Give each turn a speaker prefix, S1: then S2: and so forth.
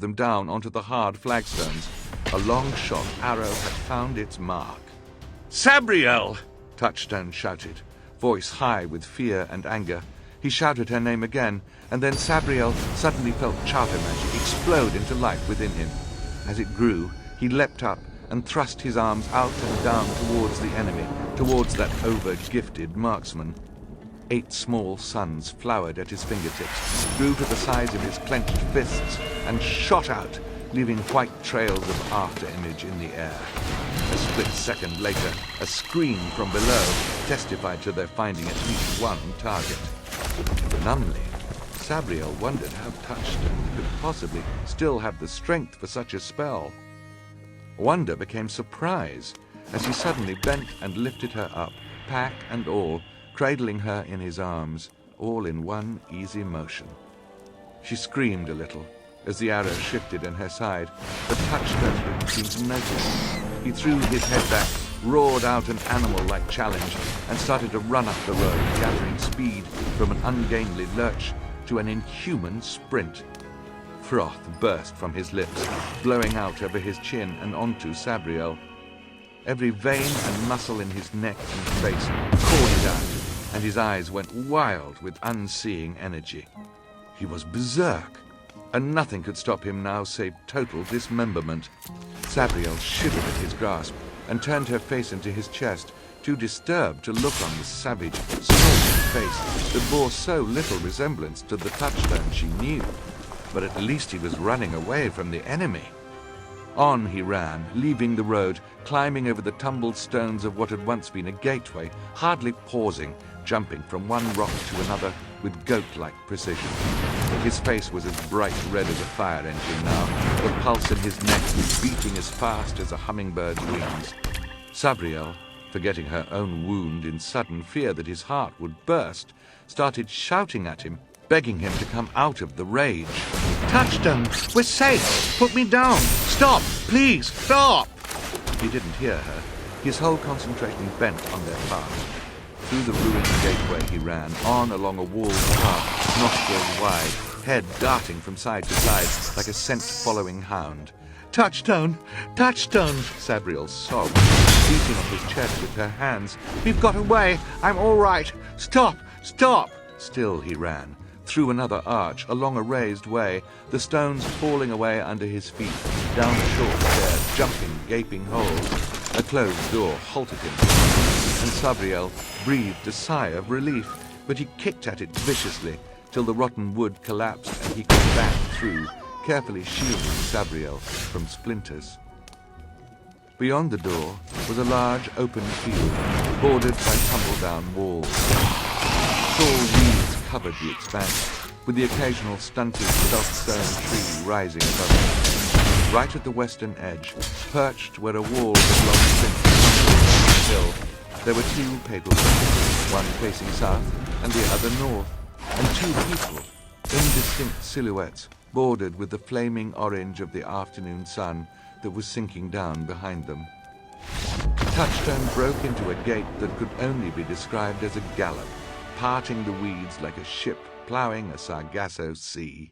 S1: them down onto the hard flagstones. A long-shot arrow had found its mark. "Sabriel!" Touchstone shouted, voice high with fear and anger. He shouted her name again, and then Sabriel suddenly felt charter magic explode into life within him. As it grew, he leapt up and thrust his arms out and down towards the enemy, towards that over-gifted marksman. 8 small suns flowered at his fingertips, grew to the size of his clenched fists, and shot out, leaving white trails of after-image in the air. A split second later, a scream from below testified to their finding at least one target. Numbly, Sabriel wondered how Touchstone could possibly still have the strength for such a spell. Wonder became surprise as he suddenly bent and lifted her up, pack and all, cradling her in his arms, all in one easy motion. She screamed a little as the arrow shifted in her side, but Touchstone didn't seem to notice. He threw his head back, roared out an animal-like challenge, and started to run up the road, gathering speed from an ungainly lurch to an inhuman sprint. Froth burst from his lips, blowing out over his chin and onto Sabriel. Every vein and muscle in his neck and face corded out, and his eyes went wild with unseeing energy. He was berserk, and nothing could stop him now save total dismemberment. Sabriel shivered at his grasp and turned her face into his chest, too disturbed to look on the savage, snorting face that bore so little resemblance to the Touchstone she knew. But at least he was running away from the enemy. On he ran, leaving the road, climbing over the tumbled stones of what had once been a gateway, hardly pausing, jumping from one rock to another with goat-like precision. His face was as bright red as a fire engine now. The pulse in his neck was beating as fast as a hummingbird's wings. Sabriel, forgetting her own wound in sudden fear that his heart would burst, started shouting at him, begging him to come out of the rage. "Touchstone, we're safe! Put me down! Stop! Please, stop!" He didn't hear her, his whole concentration bent on their path. Through the ruined gateway he ran, on along a walled path, nostrils wide, head darting from side to side like a scent-following hound. "Touchstone! Touchstone!" Sabriel sobbed, beating on his chest with her hands. "We've got away! I'm all right! Stop! Stop!" Still he ran, through another arch, along a raised way, the stones falling away under his feet, down a short stair, jumping, gaping holes. A closed door halted him, and Sabriel breathed a sigh of relief, but he kicked at it viciously till the rotten wood collapsed and he could back through, carefully shielding Sabriel from splinters. Beyond the door was a large open field, bordered by tumble-down walls. Tall weeds covered the expanse, with the occasional stunted soft-stone tree rising above it. Right at the western edge, perched where a wall had long since tumbled on the hill, there were 2 paper windows, one facing south and the other north, and 2 people, indistinct silhouettes, bordered with the flaming orange of the afternoon sun that was sinking down behind them. Touchstone broke into a gait that could only be described as a gallop, parting the weeds like a ship ploughing a Sargasso sea.